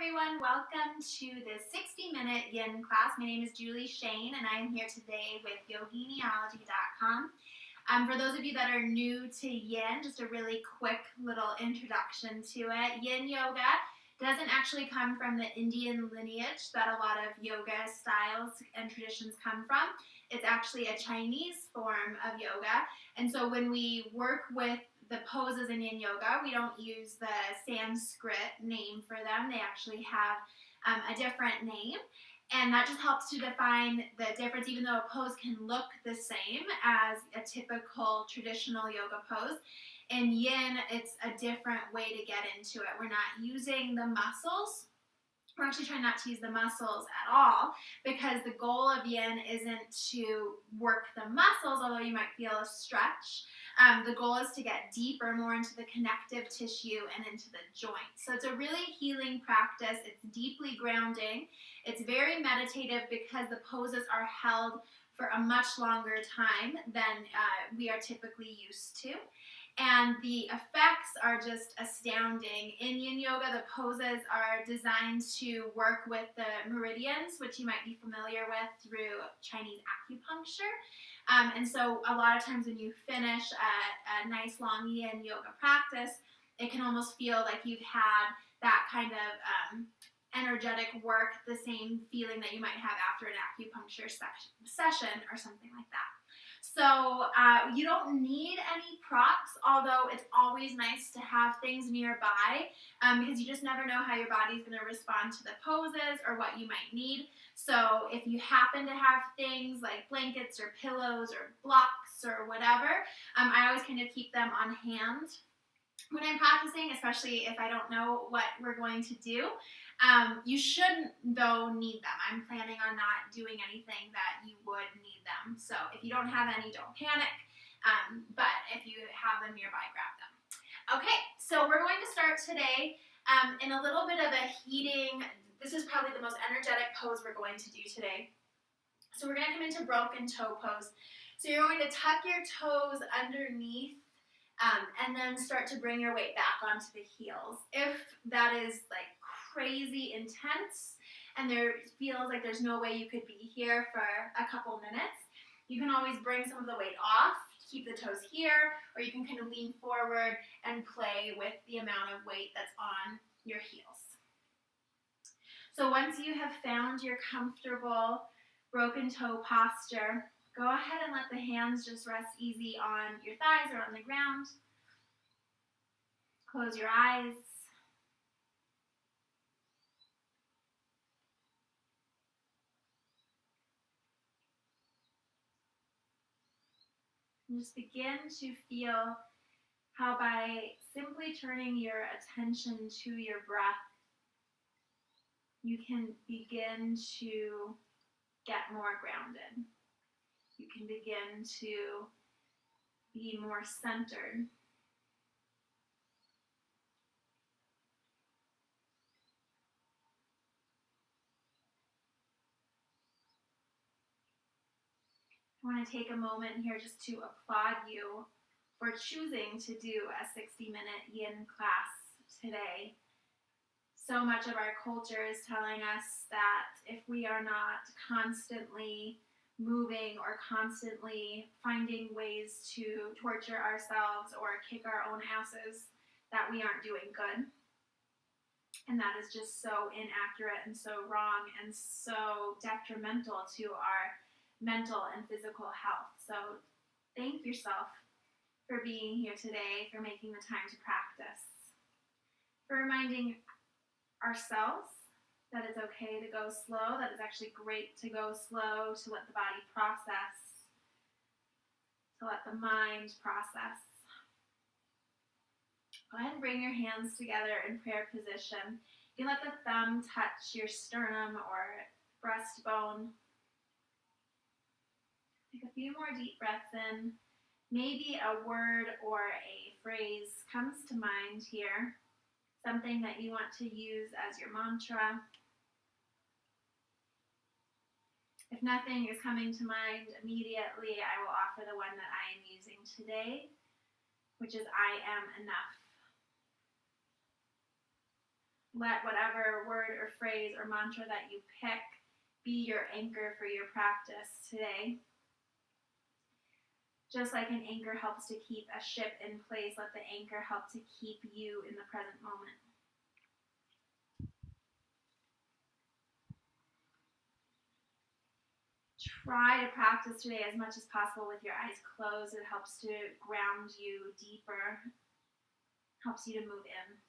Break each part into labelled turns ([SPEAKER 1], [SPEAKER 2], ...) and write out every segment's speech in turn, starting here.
[SPEAKER 1] everyone, welcome to the 60-minute Yin class. My name is Julie Schoen and I am here today with yoginiology.com. For those of you that are new to Yin, just a really quick little introduction to it. Yin Yoga doesn't actually come from the Indian lineage that a lot of yoga styles and traditions come from. It's actually a Chinese form of yoga, and so when we work with the poses in Yin Yoga, we don't use the Sanskrit name for them. They actually have a different name, and that just helps to define the difference. Even though a pose can look the same as a typical traditional yoga pose, in Yin, it's a different way to get into it. We're not using the muscles. We're actually trying not to use the muscles at all, because the goal of Yin isn't to work the muscles, although you might feel a stretch. The goal is to get deeper, more into the connective tissue and into the joints. So it's a really healing practice. It's deeply grounding. It's very meditative because the poses are held for a much longer time than we are typically used to. And the effects are just astounding. In Yin Yoga, the poses are designed to work with the meridians, which you might be familiar with through Chinese acupuncture. And so a lot of times when you finish a nice long Yin Yoga practice, it can almost feel like you've had that kind of energetic work, the same feeling that you might have after an acupuncture session or something like that. So you don't need any props, although it's always nice to have things nearby because you just never know how your body's going to respond to the poses or what you might need. So if you happen to have things like blankets or pillows or blocks or whatever, I always kind of keep them on hand when I'm practicing, especially if I don't know what we're going to do. You shouldn't, though, need them. I'm planning on not doing anything that you would need them. So if you don't have any, don't panic. But if you have them nearby, grab them. Okay, so we're going to start today in a little bit of a heating. This is probably the most energetic pose we're going to do today. So we're going to come into broken toe pose. So you're going to tuck your toes underneath and then start to bring your weight back onto the heels. If that is like crazy intense and there feels like there's no way you could be here for a couple minutes, you can always bring some of the weight off, keep the toes here, or you can kind of lean forward and play with the amount of weight that's on your heels. So once you have found your comfortable broken toe posture, go ahead and let the hands just rest easy on your thighs or on the ground. Close your eyes. And just begin to feel how by simply turning your attention to your breath, you can begin to get more grounded. You can begin to be more centered. I want to take a moment here just to applaud you for choosing to do a 60-minute Yin class today. So much of our culture is telling us that if we are not constantly moving or constantly finding ways to torture ourselves or kick our own asses, that we aren't doing good. And that is just so inaccurate and so wrong and so detrimental to our mental and physical health. So thank yourself for being here today, for making the time to practice, for reminding ourselves that it's okay to go slow, that it's actually great to go slow, to let the body process, to let the mind process. Go ahead and bring your hands together in prayer position. You can let the thumb touch your sternum or breastbone. Take a few more deep breaths in. Maybe a word or a phrase comes to mind here, something that you want to use as your mantra. If nothing is coming to mind immediately, I will offer the one that I am using today, which is I am enough. Let whatever word or phrase or mantra that you pick be your anchor for your practice today. Just like an anchor helps to keep a ship in place, let the anchor help to keep you in the present moment. Try to practice today as much as possible with your eyes closed. It helps to ground you deeper, helps you to move in.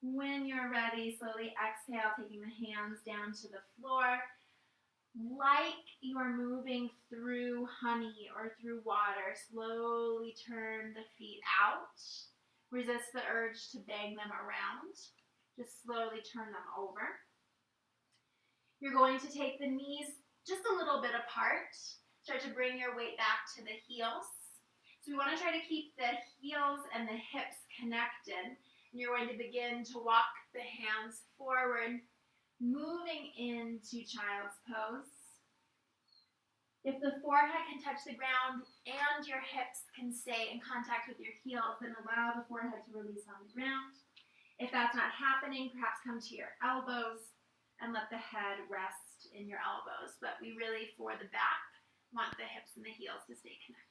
[SPEAKER 1] When you're ready, slowly exhale, taking the hands down to the floor. Like you're moving through honey or through water, slowly turn the feet out. Resist the urge to bang them around. Just slowly turn them over. You're going to take the knees just a little bit apart. Start to bring your weight back to the heels. So we want to try to keep the heels and the hips connected. And you're going to begin to walk the hands forward, moving into child's pose. If the forehead can touch the ground and your hips can stay in contact with your heels, then allow the forehead to release on the ground. If that's not happening, perhaps come to your elbows and let the head rest in your elbows. But we really, for the back, want the hips and the heels to stay connected.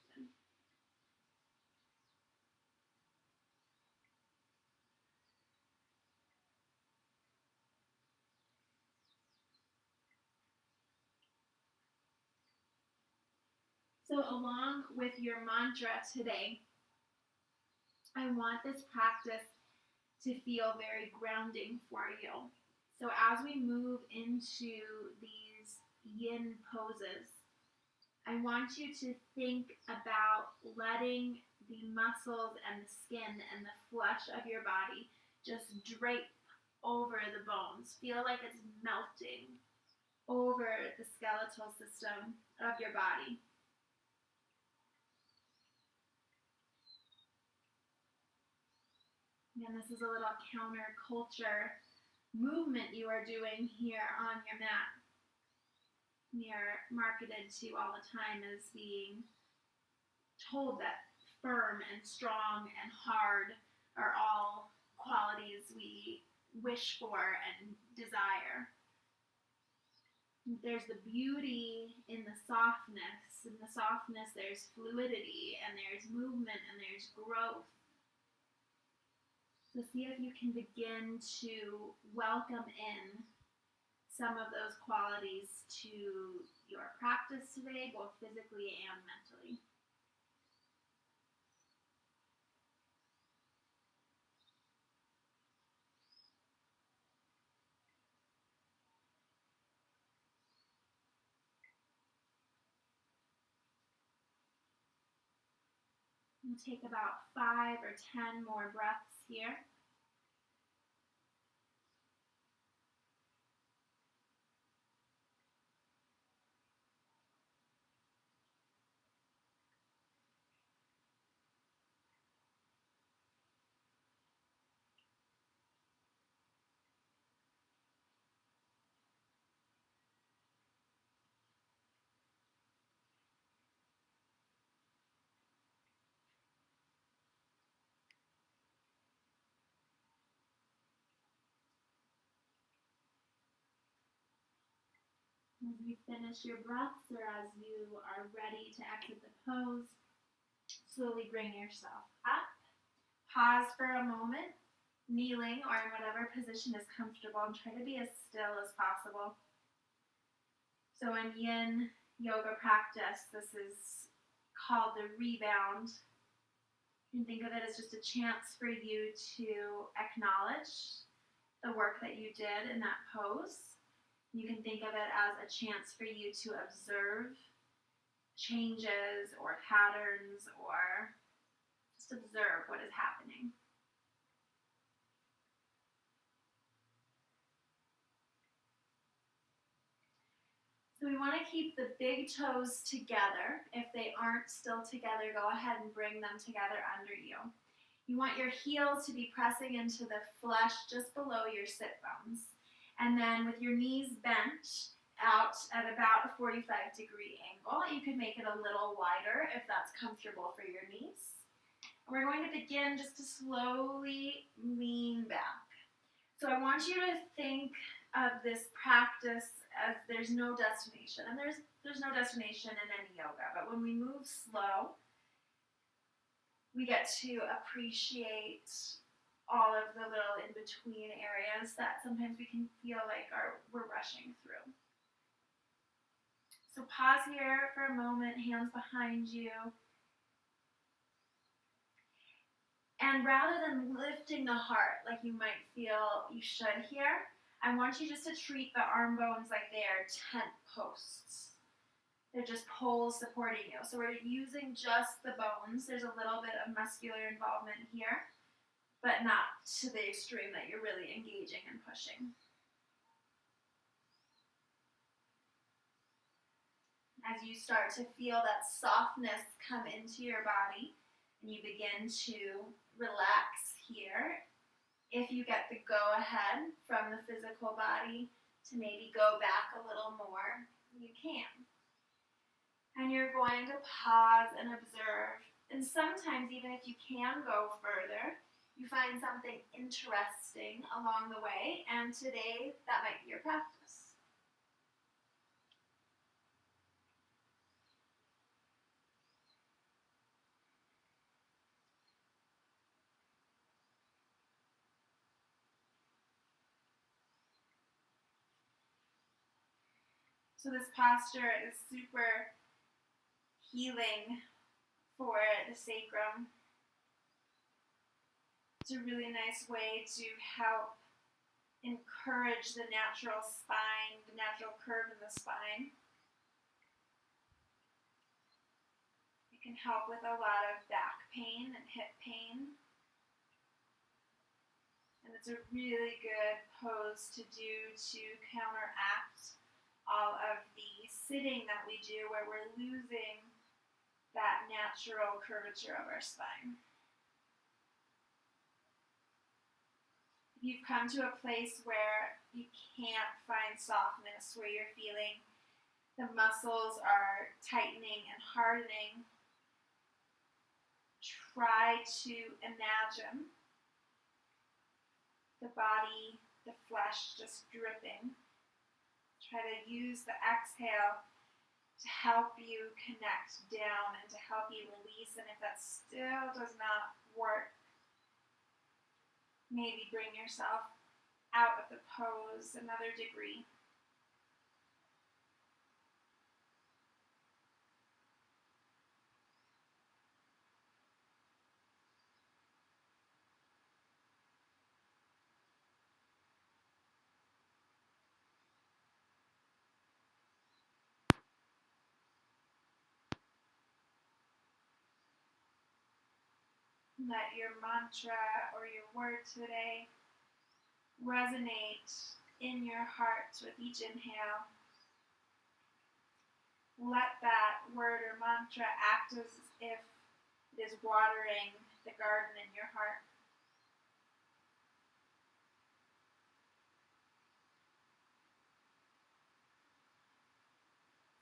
[SPEAKER 1] So along with your mantra today, I want this practice to feel very grounding for you. So as we move into these yin poses, I want you to think about letting the muscles and the skin and the flesh of your body just drape over the bones. Feel like it's melting over the skeletal system of your body. And this is a little counterculture movement you are doing here on your mat. You're marketed to all the time as being told that firm and strong and hard are all qualities we wish for and desire. There's the beauty in the softness. In the softness, there's fluidity, and there's movement, and there's growth. So see if you can begin to welcome in some of those qualities to your practice today, both physically and mentally. We'll take about 5 or 10 more breaths here. As you finish your breaths or as you are ready to exit the pose, slowly bring yourself up. Pause for a moment, kneeling or in whatever position is comfortable, and try to be as still as possible. So in Yin Yoga practice, this is called the rebound. You can think of it as just a chance for you to acknowledge the work that you did in that pose. You can think of it as a chance for you to observe changes or patterns or just observe what is happening. So we want to keep the big toes together. If they aren't still together, go ahead and bring them together under you. You want your heels to be pressing into the flesh just below your sit bones. And then with your knees bent out at about a 45-degree angle, you could make it a little wider if that's comfortable for your knees. We're going to begin just to slowly lean back. So I want you to think of this practice as there's no destination. And there's no destination in any yoga. But when we move slow, we get to appreciate all of the little in-between areas that sometimes we can feel like we're rushing through. So pause here for a moment, hands behind you. And rather than lifting the heart like you might feel you should here, I want you just to treat the arm bones like they are tent posts. They're just poles supporting you. So we're using just the bones. There's a little bit of muscular involvement here, but not to the extreme that you're really engaging and pushing. As you start to feel that softness come into your body, and you begin to relax here, if you get the go-ahead from the physical body to maybe go back a little more, you can. And you're going to pause and observe. And sometimes, even if you can go further, you find something interesting along the way, and today that might be your practice. So this posture is super healing for the sacrum. It's a really nice way to help encourage the natural spine, the natural curve in the spine. It can help with a lot of back pain and hip pain. And it's a really good pose to do to counteract all of the sitting that we do where we're losing that natural curvature of our spine. If you've come to a place where you can't find softness, where you're feeling the muscles are tightening and hardening, try to imagine the body, the flesh just dripping. Try to use the exhale to help you connect down and to help you release. And if that still does not work, maybe bring yourself out of the pose another degree. Let your mantra or your word today resonate in your heart with each inhale. Let that word or mantra act as if it is watering the garden in your heart.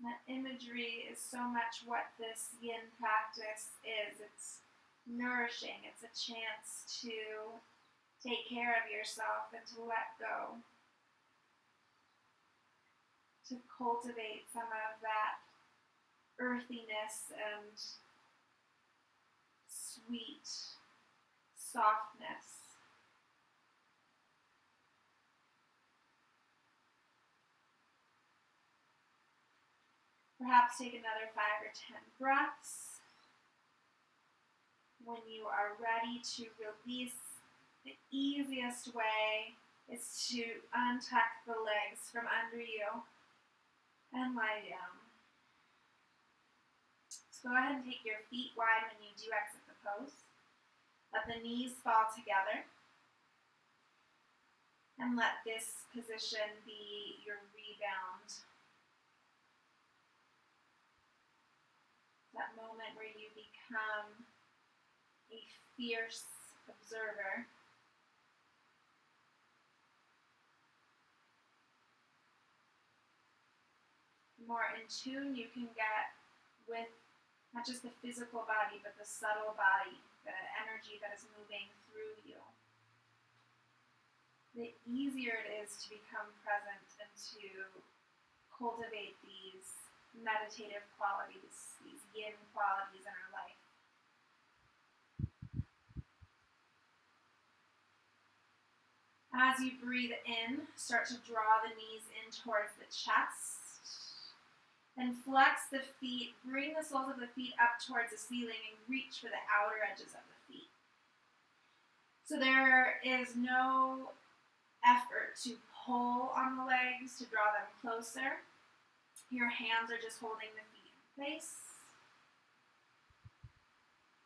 [SPEAKER 1] That imagery is so much what this yin practice is. It's nourishing. It's a chance to take care of yourself and to let go. To cultivate some of that earthiness and sweet softness. Perhaps take another 5 or 10 breaths. When you are ready to release, the easiest way is to untuck the legs from under you and lie down. So go ahead and take your feet wide when you do exit the pose. Let the knees fall together. And let this position be your rebound. That moment where you become a fierce observer. The more in tune you can get with not just the physical body, but the subtle body, the the easier it is to become present and to cultivate these meditative qualities, these yin qualities in our life. As you breathe in, start to draw the knees in towards the chest. Then flex the feet, bring the soles of the feet up towards the ceiling and reach for the outer edges of the feet. So there is no effort to pull on the legs to draw them closer. Your hands are just holding the feet in place.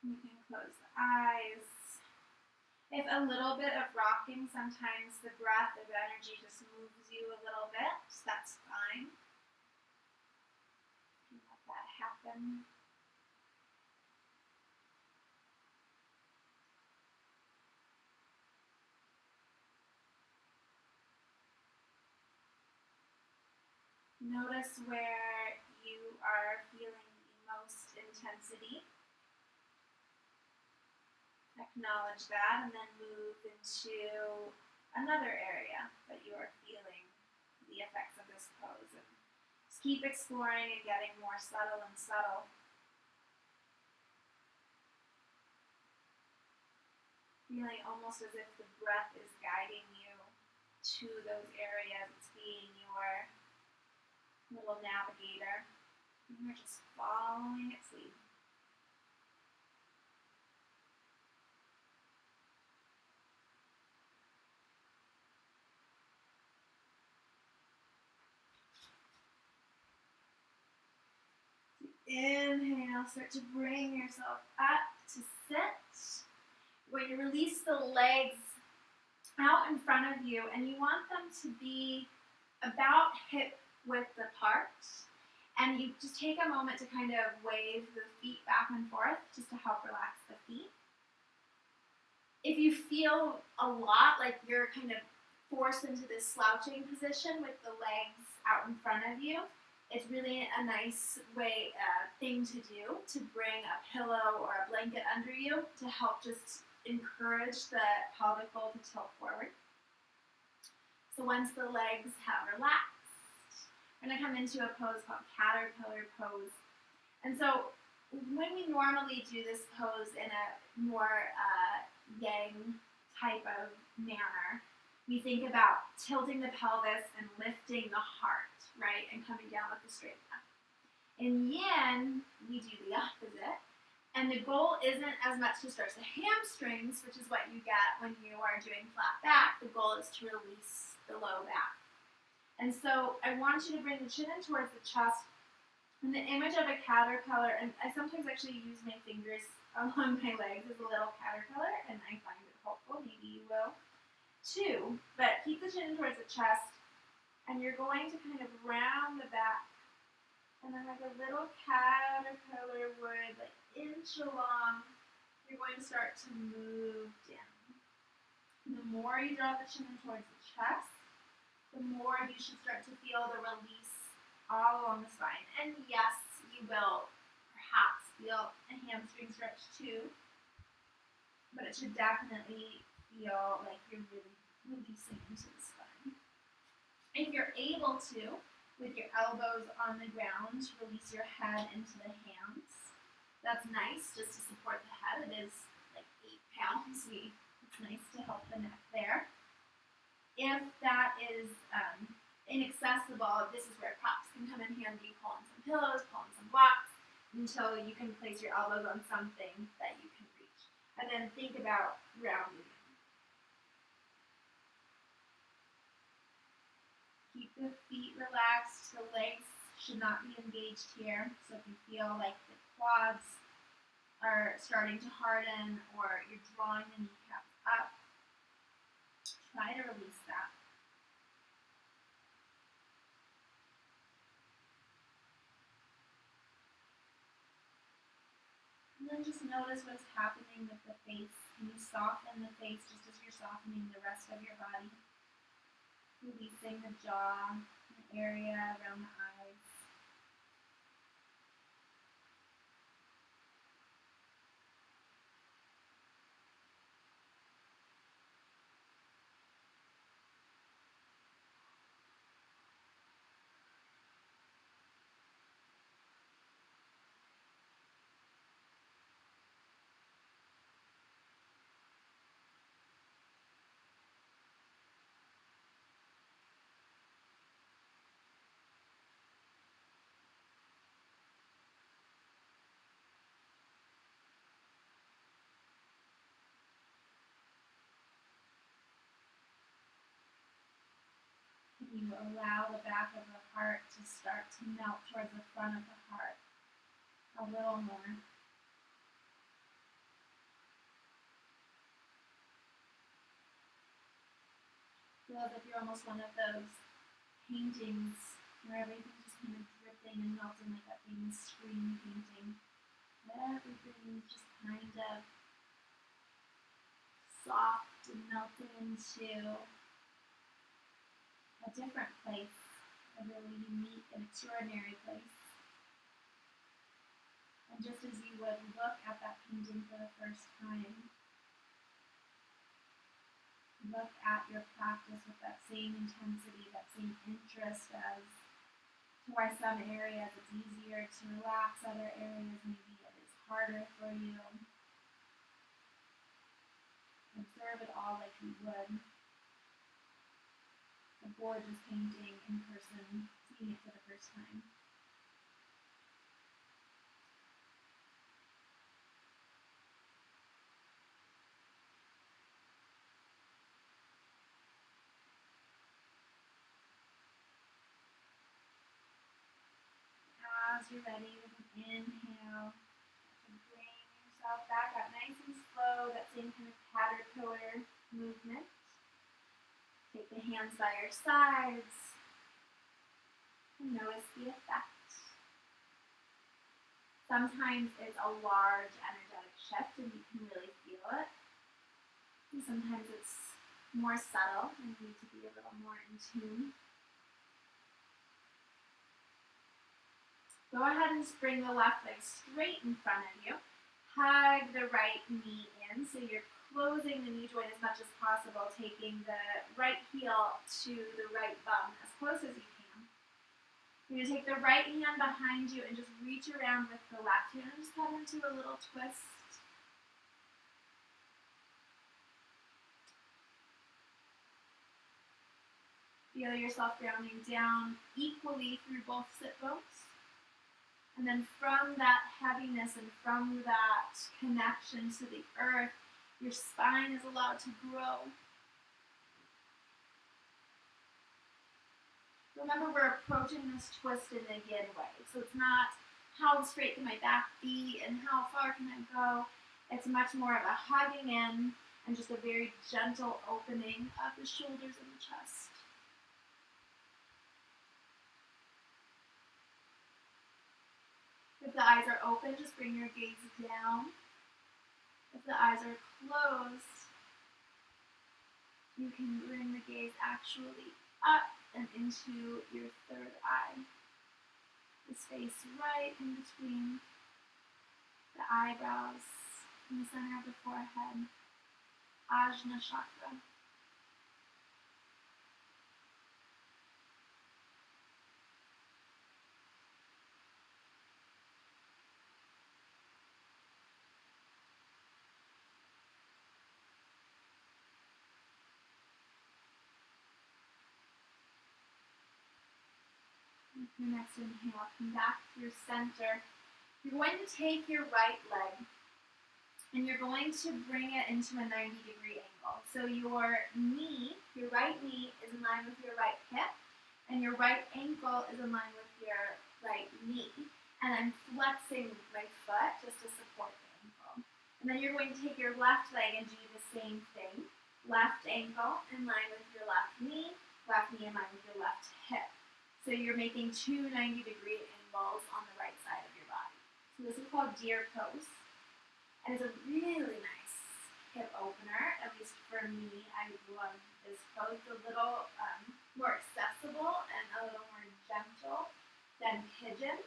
[SPEAKER 1] You can close the eyes. If a little bit of rocking, sometimes the breath of energy just moves you a little bit, so that's fine. You can let that happen. Notice where you are feeling the most intensity. Acknowledge that and then move into another area that you are feeling the effects of this pose. And just keep exploring and getting more subtle and subtle. Feeling almost as if the breath is guiding you to those areas. It's being your little navigator. And you're just following its lead. Inhale, start to bring yourself up to sit. You're going to release the legs out in front of you, and you want them to be about hip width apart. And you just take a moment to kind of wave the feet back and forth just to help relax the feet. If you feel a lot like you're kind of forced into this slouching position with the legs out in front of you, it's really a nice thing to do to bring a pillow or a blanket under you to help just encourage the pelvic bowl to tilt forward. So once the legs have relaxed, we're going to come into a pose called caterpillar pose. And so when we normally do this pose in a more yang type of manner, we think about tilting the pelvis and lifting the heart, right, and coming down with the straight back. In yin, we do the opposite, and the goal isn't as much to stretch the hamstrings, which is what you get when you are doing flat back. The goal is to release the low back. And so I want you to bring the chin in towards the chest, and the image of a caterpillar, and I sometimes actually use my fingers along my legs as a little caterpillar, and I find it helpful. Maybe you will too, but keep the chin towards the chest, and you're going to kind of round the back, and then like a little caterpillar would, like inch along, you're going to start to move down. And the more you draw the chin in towards the chest, the more you should start to feel the release all along the spine. And yes, you will perhaps feel a hamstring stretch too, but it should definitely feel like you're really releasing into the spine. If you're able to, with your elbows on the ground, release your head into the hands. That's nice just to support the head. It is like 8 pounds. It's nice to help the neck there. If that is inaccessible, this is where props can come in handy. Pull on some pillows, pull on some blocks, until you can place your elbows on something that you can reach. And then think about rounding. Keep the feet relaxed. The legs should not be engaged here. So if you feel like the quads are starting to harden or you're drawing the kneecaps up, try to release that. And then just notice what's happening with the face. Can you soften the face just as you're softening the rest of your body? Releasing the jaw, the area around the eyes. to allow the back of the heart to start to melt towards the front of the heart a little more. Feel as if you're almost one of those paintings where everything's just kind of dripping and melting like that famous screen painting. Everything's just kind of soft and melting into a different place, a really unique and extraordinary place. And just as you would look at that painting for the first time, look at your practice with that same intensity, that same interest as to why some areas it's easier to relax, other areas maybe it is harder for you. Observe it all like you would a gorgeous painting in person, seeing it for the first time. As you're ready with an inhale, bring yourself back up nice and slow, that same kind of caterpillar movement. Take the hands by your sides and notice the effect. Sometimes it's a large energetic shift and you can really feel it. And sometimes it's more subtle and you need to be a little more in tune. Go ahead and just bring the left leg straight in front of you. Hug the right knee in so you're closing the knee joint as much as possible, taking the right heel to the right bum as close as you can. You're going to take the right hand behind you and just reach around with the left hand and just head into a little twist. Feel yourself grounding down equally through both sit bones. And then from that heaviness and from that connection to the earth, your spine is allowed to grow. Remember, we're approaching this twist in a yin way. So it's not how straight can my back be and how far can I go. It's much more of a hugging in and just a very gentle opening of the shoulders and the chest. If the eyes are open, just bring your gaze down. If the eyes are closed, you can bring the gaze actually up and into your third eye. The space right in between the eyebrows in the center of the forehead. Ajna chakra. Your next inhale, come back through center. You're going to take your right leg and you're going to bring it into a 90-degree angle. So your knee, your right knee is in line with your right hip and your right ankle is in line with your right knee. And I'm flexing my foot just to support the ankle. And then you're going to take your left leg and do the same thing. Left ankle in line with your left knee in line with your left hip. So you're making two 90-degree angles on the right side of your body. So this is called deer pose. And it's a really nice hip opener, at least for me. I love this pose. It's a little more accessible and a little more gentle than pigeon.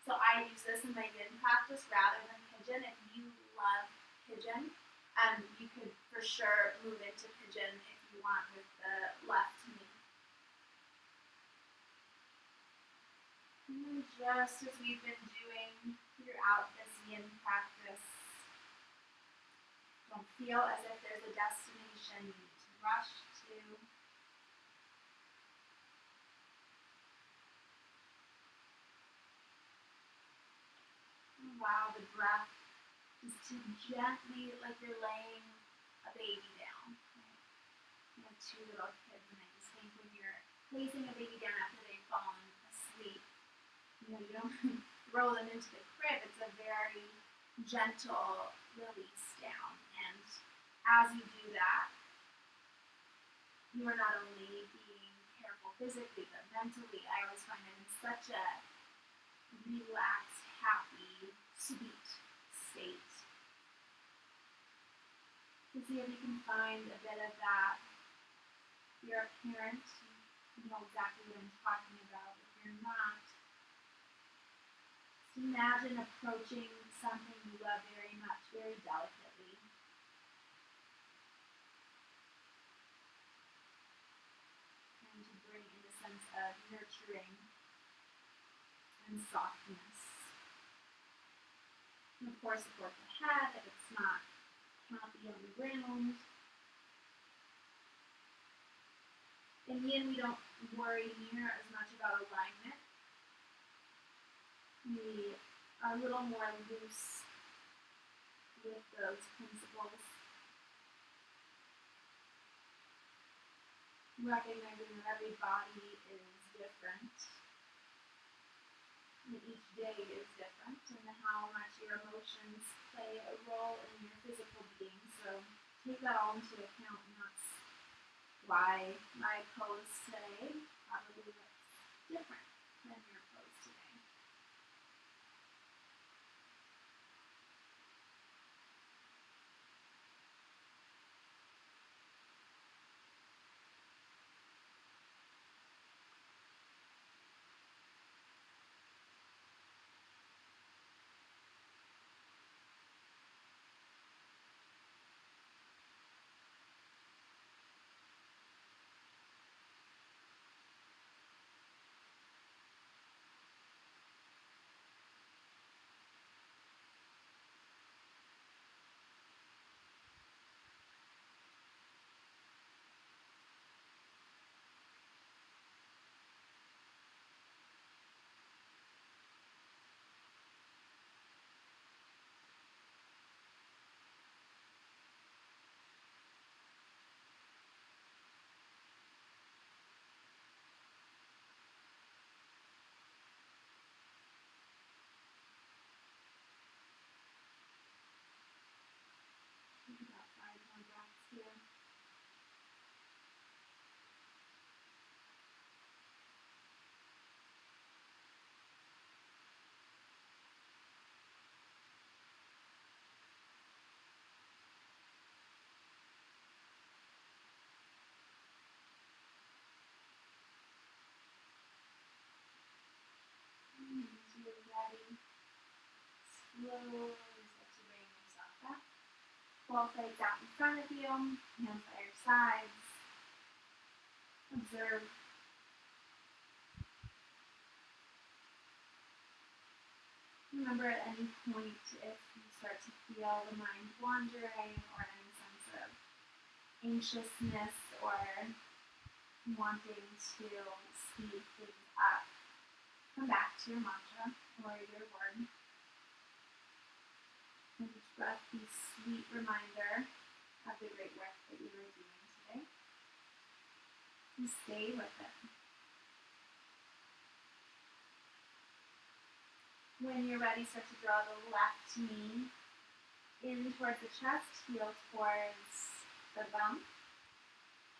[SPEAKER 1] So I use this in my yin practice rather than pigeon. If you love pigeon, you could for sure move into pigeon if you want with the left knee. And just as we've been doing throughout this yin practice, don't feel as if there's a destination you need to rush to. Allow the breath just to gently, like you're laying a baby down. Right? You have two little kids, and I just think when you're placing a baby down after they've fallen asleep. You don't throw them into the crib. It's a very gentle release down. And as you do that, you are not only being careful physically, but mentally. I always find I'm in such a relaxed, happy, sweet state. So see if you can find a bit of that. If you're a parent, you know exactly what I'm talking about. If you're not, just imagine approaching something you love very much, very delicately. And to bring in a sense of nurturing and softness. And of course, support the head if it's not happy on the ground. In Yin, we don't worry near as much about alignment. We are a little more loose with those principles. Recognizing that every body is different. And each day is different, and how much your emotions play a role in your physical being. So take that all into account, and that's why my pose today probably looks different than your pose today. About 5 more breaths here. And you're ready. Slowly start to bring yourself back. Both legs out in front of you, hands by your sides. Observe. Remember at any point if you start to feel the mind wandering or any sense of anxiousness or wanting to speed things up, come back to your mantra or your word. And each breath be a sweet reminder of the great work that you are doing today. And stay with it. When you're ready, start to draw the left knee in towards the chest, heel towards the bum.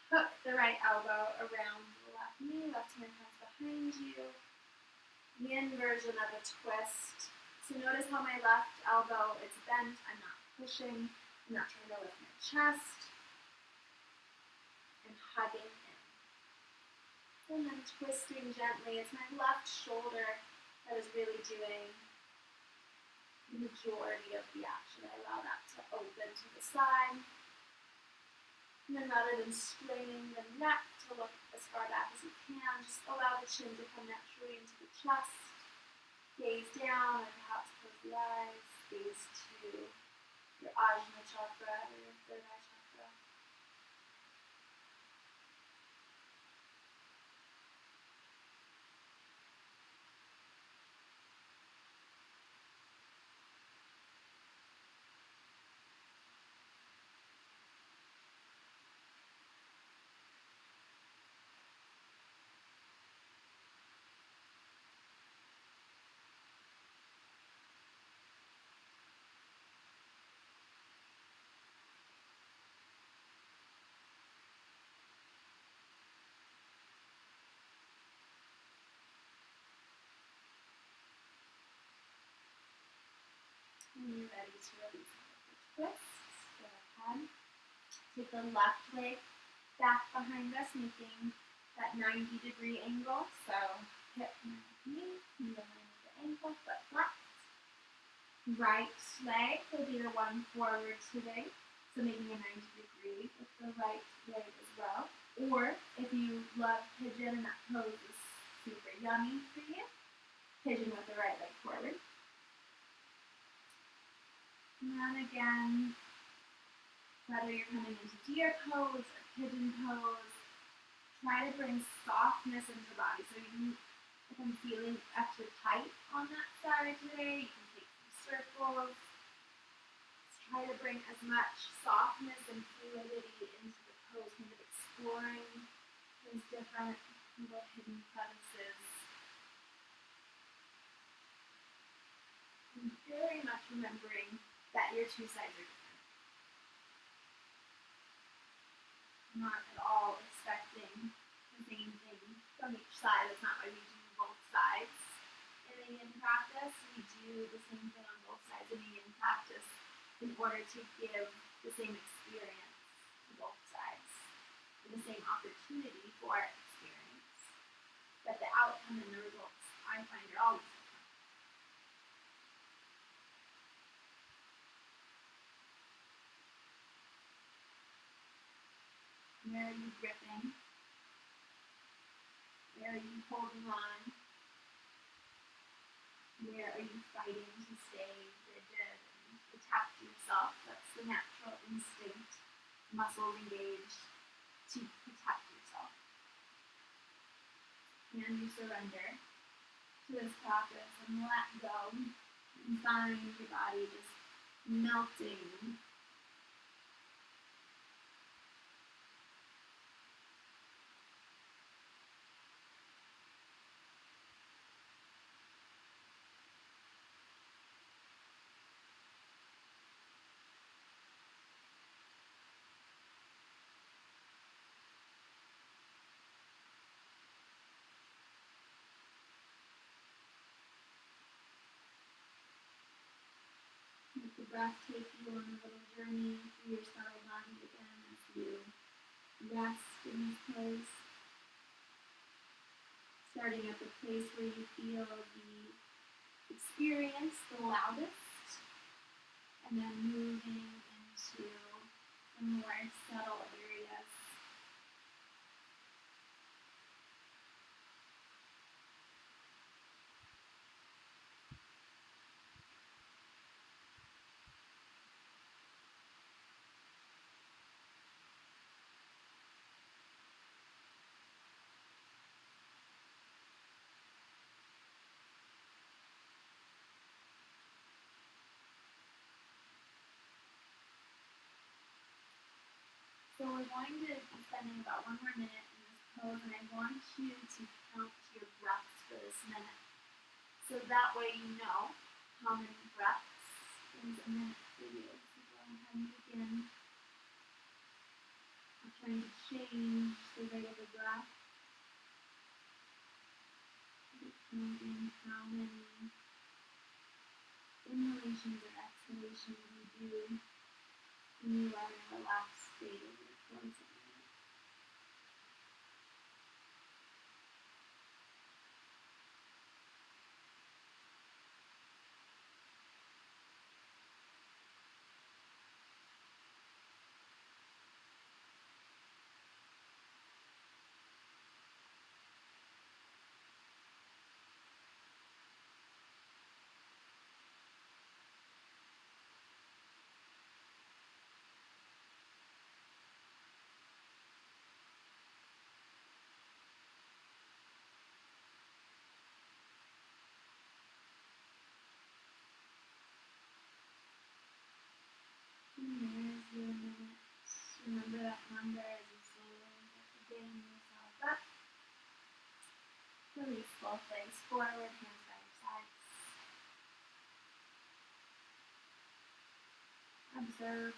[SPEAKER 1] Hook the right elbow around the left knee, left hand comes behind you. Yin version of a twist. So notice how my left elbow is bent. I'm not pushing. I'm not trying to lift my chest. I'm hugging in. And then twisting gently. It's my left shoulder that is really doing the majority of the action. I allow that to open to the side. And then rather than straining the neck to look as far back as you can, just allow the chin to come naturally into the chest. Gaze down and perhaps close the eyes. Gaze to your Ajna chakra or your third eye chakra. to release the twist. Go ahead. Take the left leg back behind us, making that 90-degree angle. So hip and knee, middle line of the ankle, foot flat. Right leg will be the one forward today. So making a 90-degree with the right leg as well. Or if you love pigeon and that pose is super yummy for you, pigeon with the right leg forward. And then again, whether you're coming into deer pose or pigeon pose, try to bring softness into the body. So if I'm feeling extra tight on that side today, you can take some circles. Try to bring as much softness and fluidity into the pose, kind of exploring those different little hidden crevices. And very much remembering that your two sides are different. Not at all expecting the same thing from each side. That's not why we do both sides in a yin practice. We do the same thing on both sides in a yin practice in order to give the same experience to both sides, the same opportunity for experience. But the outcome and the results, I find, are always different. Where are you gripping? Where are you holding on? Where are you fighting to stay rigid and attach yourself? That's the natural instinct, muscles engaged to protect yourself. Can you surrender to this practice and let go and find your body just melting? Let the breath take you on a little journey through your subtle body again as you rest in this pose. Starting at the place where you feel the experience the loudest, and then moving into the more subtle areas. So we're going to be spending about 1 more minute in this pose, and I want you to count your breaths for this minute. So that way you know how many breaths is a minute for you. So go ahead and begin. I'm trying to change the rate of the breath. Counting how many inhalations or exhalations you do when you are in a relaxed state of your closing. And there's your minute. Remember that number as you slowly getting yourself up. Release both legs forward, hands by your sides. Observe.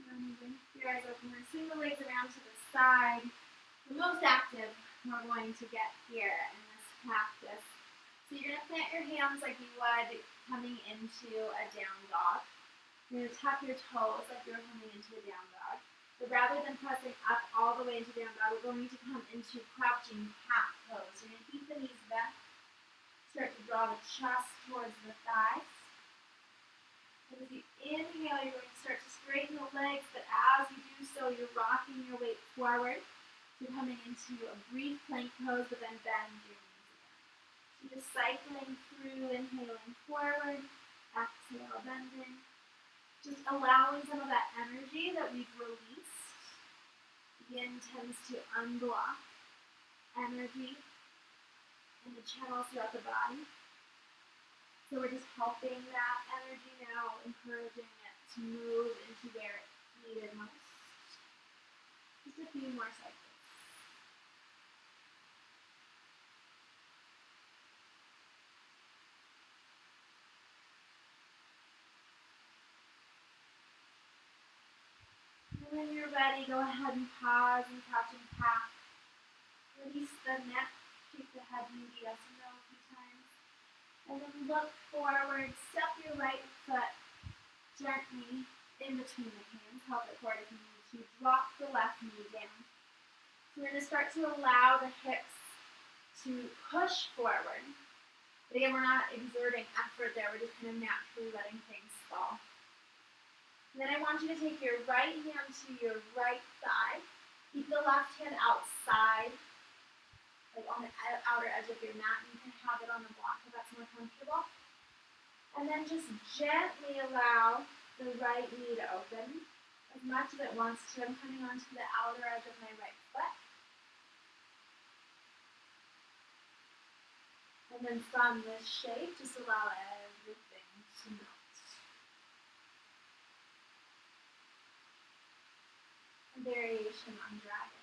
[SPEAKER 1] And with your eyes open, swing the legs around to the side. The most active we're going to get here in this practice. So you're going to plant your hands like you would coming into a down dog. You're going to tuck your toes like you're coming into a down dog. But rather than pressing up all the way into down dog, we're going to come into crouching cat pose. You're going to keep the knees bent. Start to draw the chest towards the thighs. And as you inhale, you're going to start to straighten the legs, but as you do so, you're rocking your weight forward. You're coming into a brief plank pose, but then bend your knees again. So just cycling through, inhaling forward, exhale, bending. Just allowing some of that energy that we've released. Yin tends to unblock energy in the channels throughout the body. So we're just helping that energy now, encouraging it to move into where it's needed most. Just a few more cycles. And when you're ready, go ahead and pause and crouching cat. Release the neck, keep the head in yes and no a few times. And then look forward, step your right foot gently in between the hands. Help it forward if you need to. Drop the left knee down. So we're going to start to allow the hips to push forward. But again, we're not exerting effort there. We're just kind of naturally letting things fall. And then I want you to take your right hand to your right thigh. Keep the left hand outside, like on the outer edge of your mat. You can have it on the block if that's more comfortable. And then just gently allow the right knee to open as much as it wants to. I'm coming onto the outer edge of my right foot. And then from this shape, just allow everything to melt. Variation on dragon.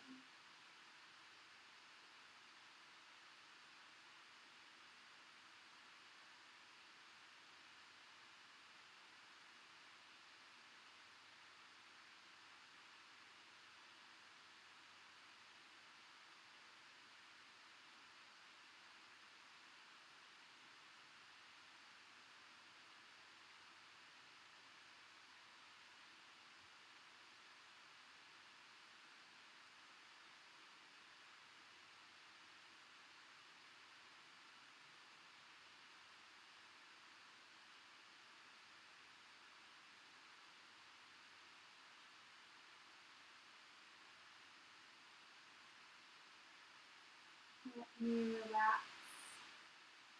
[SPEAKER 1] Let me relax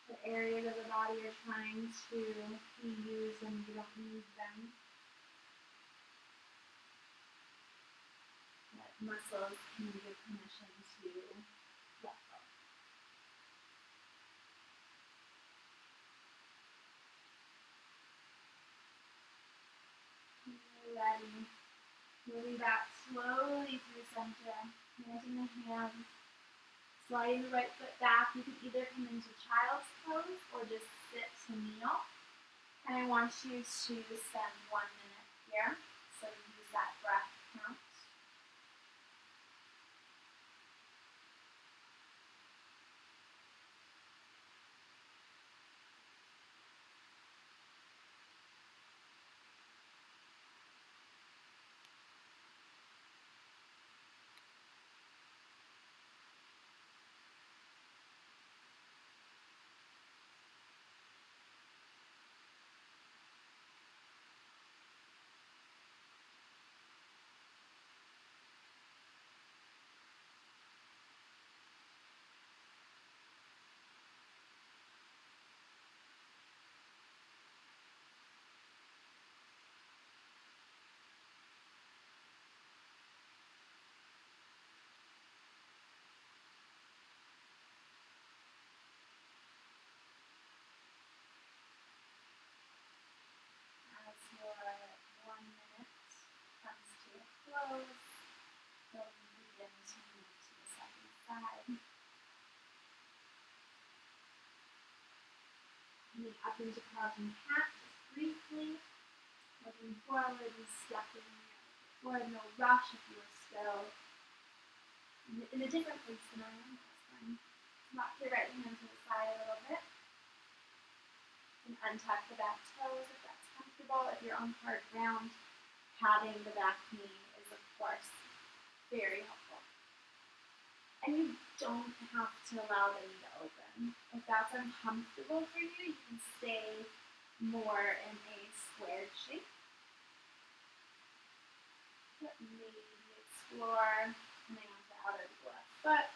[SPEAKER 1] the areas of the body you're trying to be used and you don't need them. Let muscles can give permission to let go. When you're ready, moving back slowly through center, planting the hands. Sliding the right foot back, you can either come into child's pose or just sit to kneel. And I want you to spend 1 minute here, so use that breath count. As your 1 minute comes to a close, you'll begin to move to the second side. Moving up into crouching cat, just briefly, looking forward and stepping forward. No rush if you are still in a different place than I am. time. Rock your right hand to the side a little bit. And untuck the back toes if that's comfortable. If you're on hard ground, patting the back knee is, of course, very helpful. And you don't have to allow the knee to open. If that's uncomfortable for you, you can stay more in a squared shape. But maybe explore coming onto the outer of the left foot.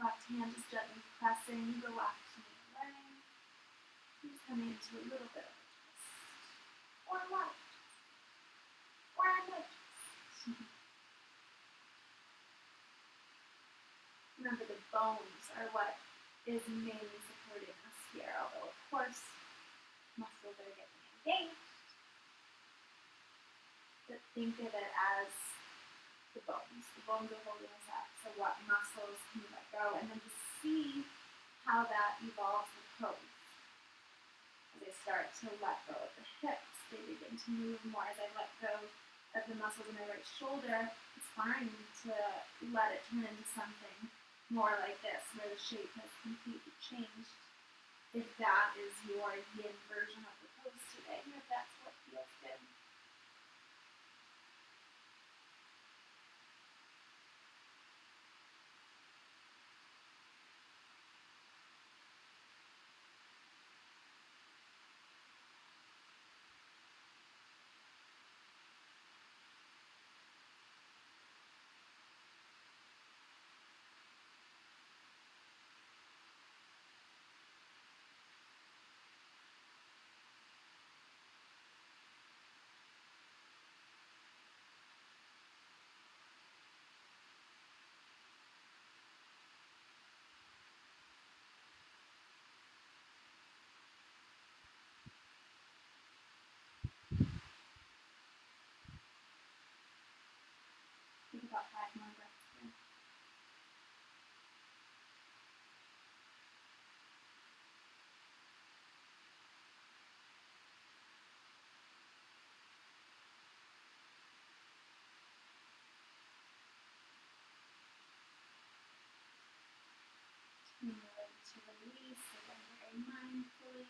[SPEAKER 1] Left hand just gently pressing the left knee away. Just coming into a little bit of a twist. Or a lot of twist. Or a no twist. Remember, the bones are what is mainly supporting us here, although, of course, muscles are getting engaged. But think of it as the bones. The bones are holding us up. So what muscles can you let go? And then just see how that evolves the pose. As I start to let go of the hips, they begin to move more. As I let go of the muscles in my right shoulder, it's fine to let it turn into something more like this, where the shape has completely changed. If that is your yin version of the pose today, if that's what feels good. Take about 5 more breaths here. And you're ready to release, again, very mindfully.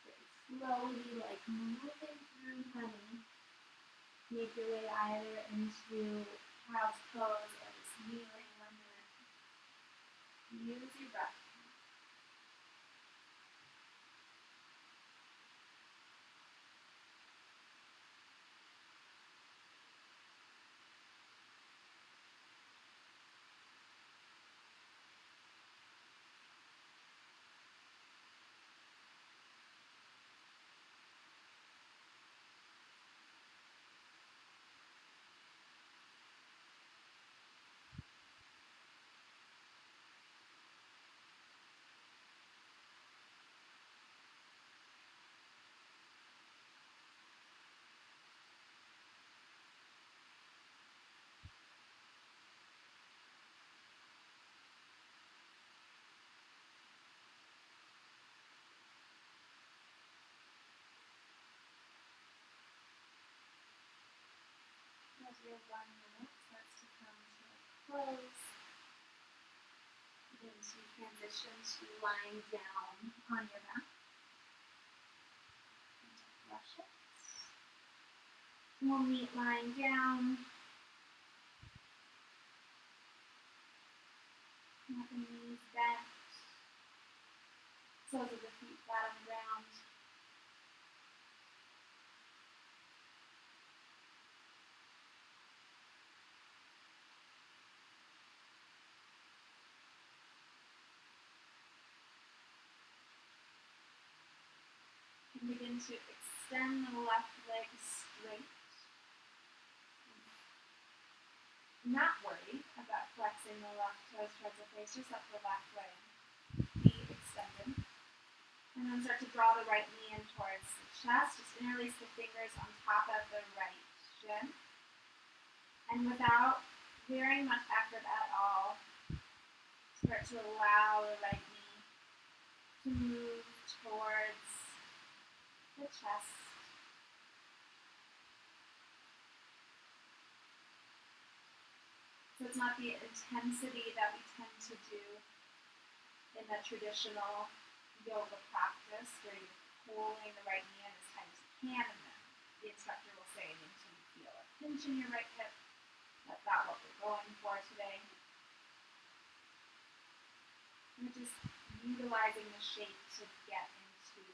[SPEAKER 1] Very slowly, like moving through honey. Make your way either into child's pose or just kneeling 1 minute. Use your breath. As your 1 minute starts to come to a close, begin to transition to lying down on your back. Brush it. We'll meet lying down. Have the knees bent. Soles of the feet flat on the ground. And begin to extend the left leg straight. Not worry about flexing the left toes towards the face, just let the left leg be extended. And then start to draw the right knee in towards the chest. Just interlace the fingers on top of the right shin. And without very much effort at all, start to allow the right knee to move towards the chest. So it's not the intensity that we tend to do in the traditional yoga practice where you're holding the right knee in as tight as you can, and then the instructor will say until you feel a pinch in your right hip. That's not what we're going for today. We're just utilizing the shape to get into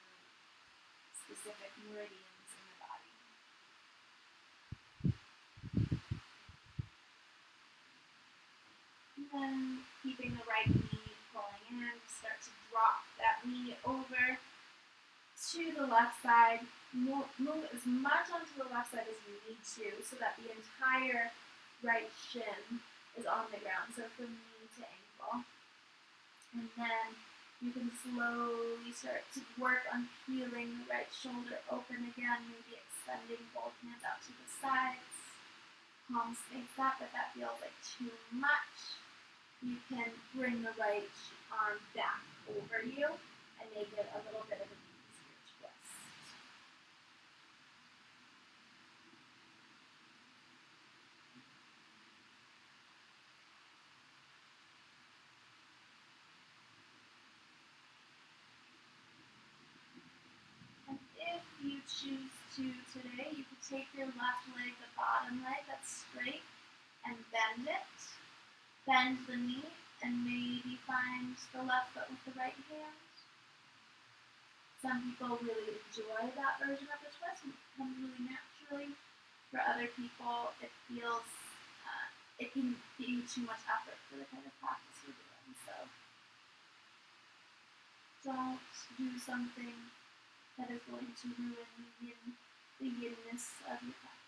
[SPEAKER 1] specific meridians in the body. And then keeping the right knee pulling in, start to drop that knee over to the left side. Move as much onto the left side as you need to so that the entire right shin is on the ground. So from knee to ankle. And then you can slowly start to work on peeling the right shoulder open again, maybe extending both hands out to the sides. Palms face up. If that feels like too much, you can bring the right arm back over you and make it a little bit of an easier twist. And if you choose to today, you could take your left leg, the bottom leg that's straight, and bend it. Bend the knee and maybe find the left foot with the right hand. Some people really enjoy that version of the twist and it comes really naturally. For other people, it feels, it can be too much effort for the kind of practice we're doing. So don't do something that is going to ruin the yinness of your practice.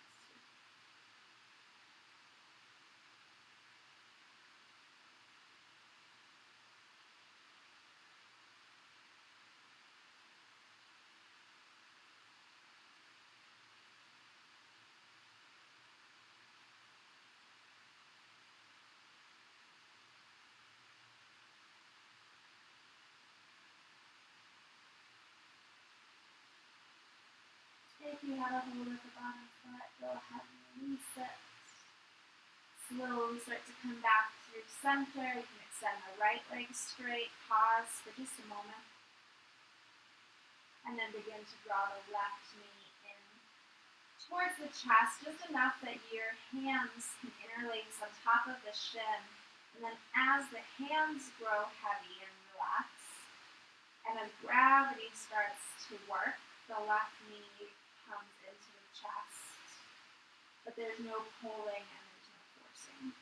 [SPEAKER 1] If you have a hold of the bottom foot, go ahead and release it. Slowly start to come back through center. You can extend the right leg straight, pause for just a moment, and then begin to draw the left knee in towards the chest, just enough that your hands can interlace on top of the shin. And then as the hands grow heavy and relax, and as gravity starts to work, the left knee comes into the chest, but there's no pulling and there's no forcing.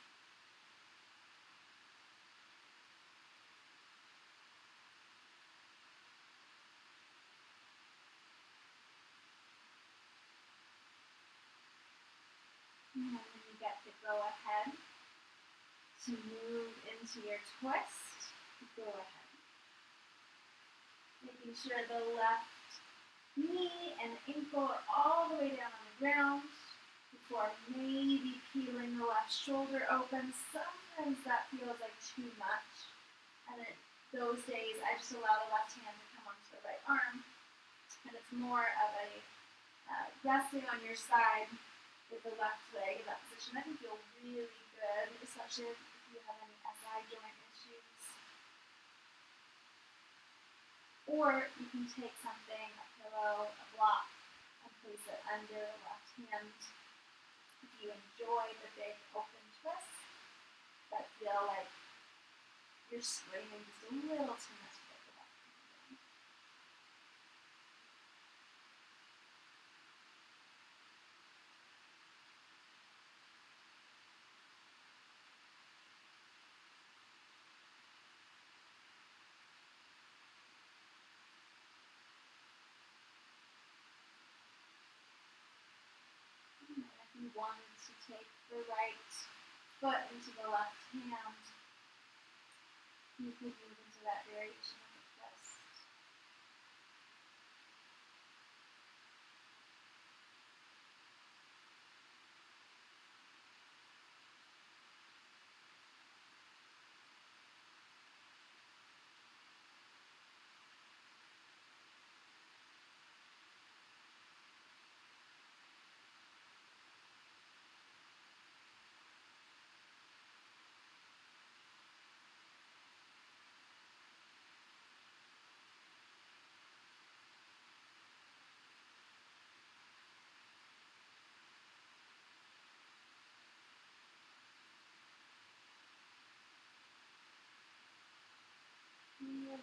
[SPEAKER 1] And then when you get the go ahead to move into your twist, go ahead. Making sure the left knee and ankle are all the way down on the ground before maybe peeling the left shoulder open. Sometimes that feels like too much. And in those days, I just allow the left hand to come onto the right arm. And it's more of a resting on your side with the left leg in that position. That can feel really good, especially if you have any SI joint issues. Or you can take something, a pillow, a block, and place it under the left hand. If you enjoy the big open twists that feel like you're straining just a little too much for the left hand. And if you wanted to take the right foot into the left hand, you could move into that variation of the twist.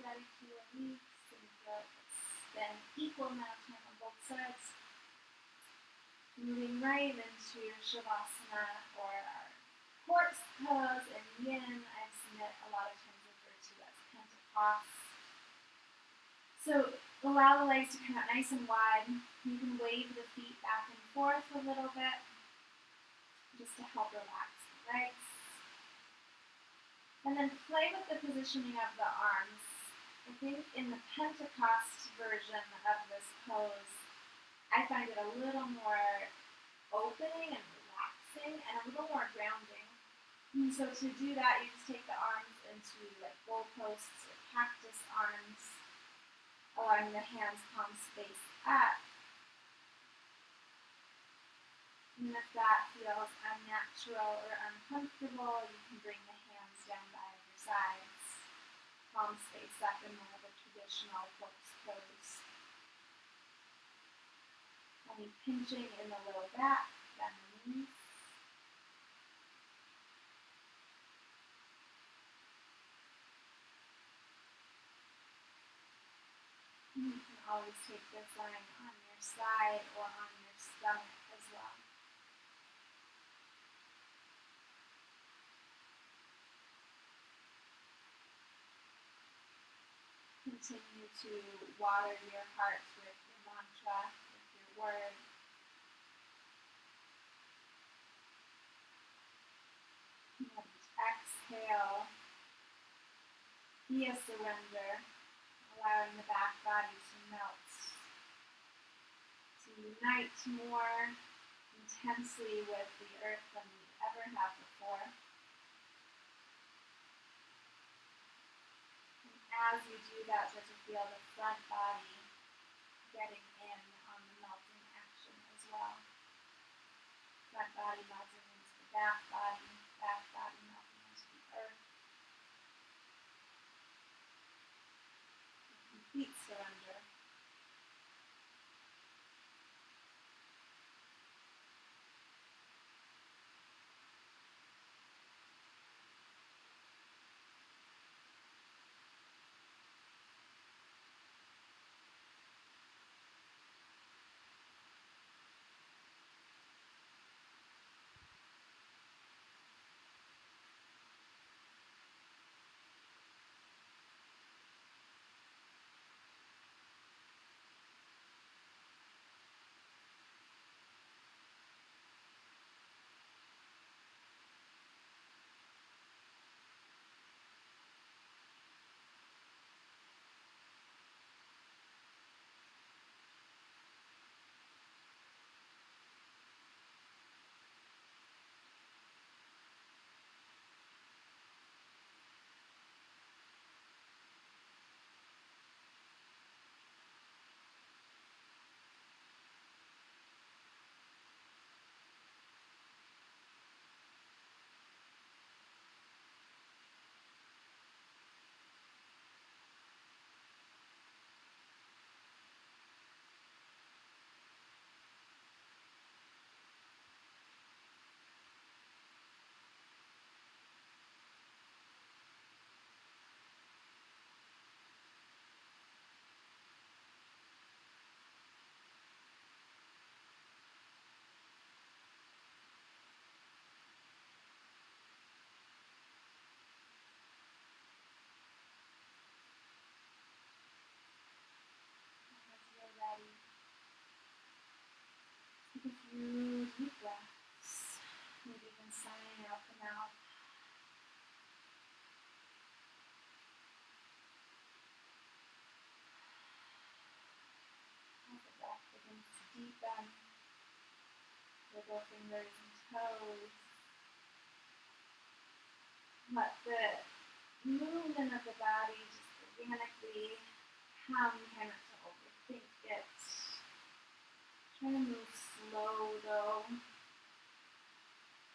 [SPEAKER 1] ready to release and feel it spin equal amount of time on both sides. Moving right into your Savasana or our horse pose in Yin. I submit a lot of times referred to as Pentecost. So allow the legs to come out nice and wide. You can wave the feet back and forth a little bit just to help relax the legs. And then play with the positioning of the arms. I think in the Pentecost version of this pose, I find it a little more opening and relaxing and a little more grounding. And so to do that, you just take the arms into like goalposts or cactus arms, allowing the hands palm space up. And if that feels unnatural or uncomfortable, you can bring the hands down by your sides, palm space up in more of a traditional horse pose. Any pinching in the low back, bend the knees. And you can always take this lying on your side or on your stomach as well. Continue to water your heart with your mantra, with your word. And exhale, be a surrender, allowing the back body to melt, to unite more intensely with the earth than we ever have before. And as you do that, start to feel the front body getting in on the melting action as well. Front body melting into the back body melting into the earth. Complete surrender. Take a few deep breaths, maybe even sighing out the mouth. As the breath begins to deepen, wiggle fingers and toes. Let the movement of the body just organically come, try not to overthink it. Try to move slow though.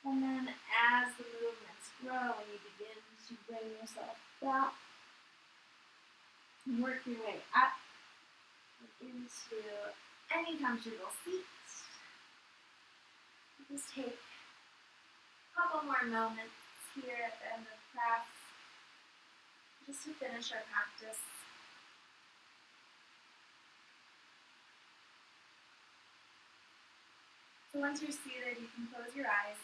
[SPEAKER 1] And then as the movements grow and you begin to bring yourself back, and work your way up into any comfortable seat. Just take a couple more moments here at the end of class just to finish our practice. So once you're seated, you can close your eyes.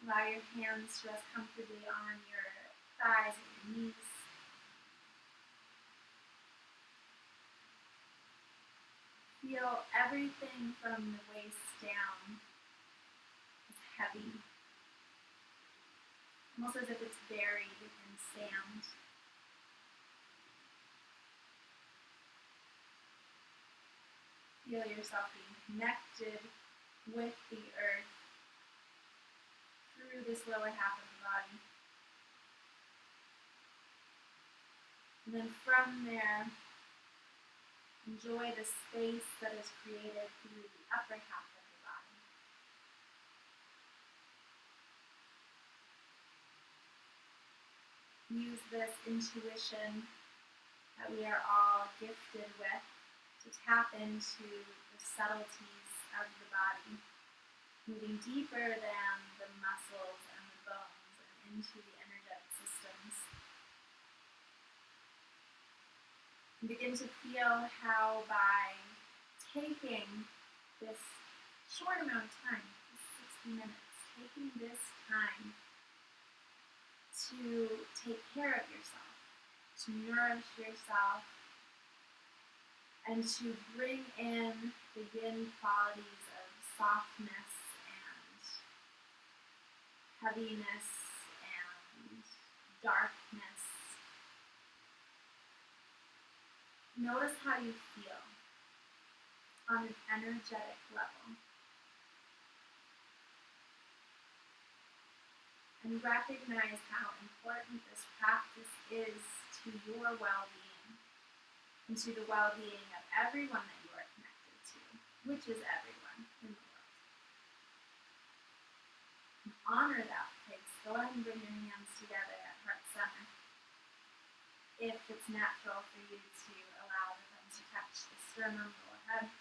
[SPEAKER 1] Allow your hands to rest comfortably on your thighs and your knees. Feel everything from the waist down is heavy, almost as if it's buried in sand. Feel yourself being connected with the earth through this lower half of the body. And then from there, enjoy the space that is created through the upper half of the body. Use this intuition that we are all gifted with to tap into the subtleties of the body, moving deeper than the muscles and the bones and into the energetic systems. And begin to feel how by taking this short amount of time, this 60 minutes, taking this time to take care of yourself, to nourish yourself, and to bring in the yin qualities of softness and heaviness and darkness. Notice how you feel on an energetic level. And recognize how important this practice is to your well-being and to the well-being of everyone that you are connected to, which is everyone in the world. And honor that place. Go ahead and bring your hands together at heart center. If it's natural for you to allow them to touch the sternum, go ahead.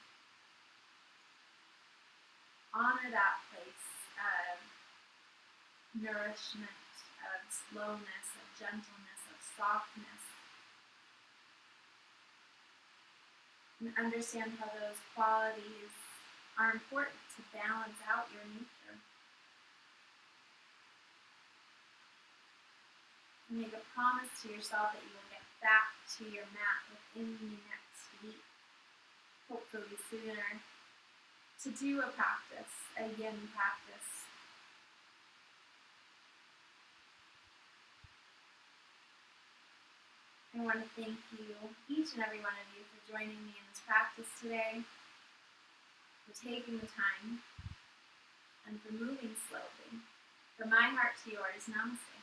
[SPEAKER 1] Honor that place of nourishment, of slowness, of gentleness, of softness. And understand how those qualities are important to balance out your nature. And make a promise to yourself that you will get back to your mat within the next week, hopefully sooner, to do a practice, a yin practice. I want to thank you, each and every one of you, for joining me in this practice today, for taking the time, and for moving slowly. From my heart to yours, namaste.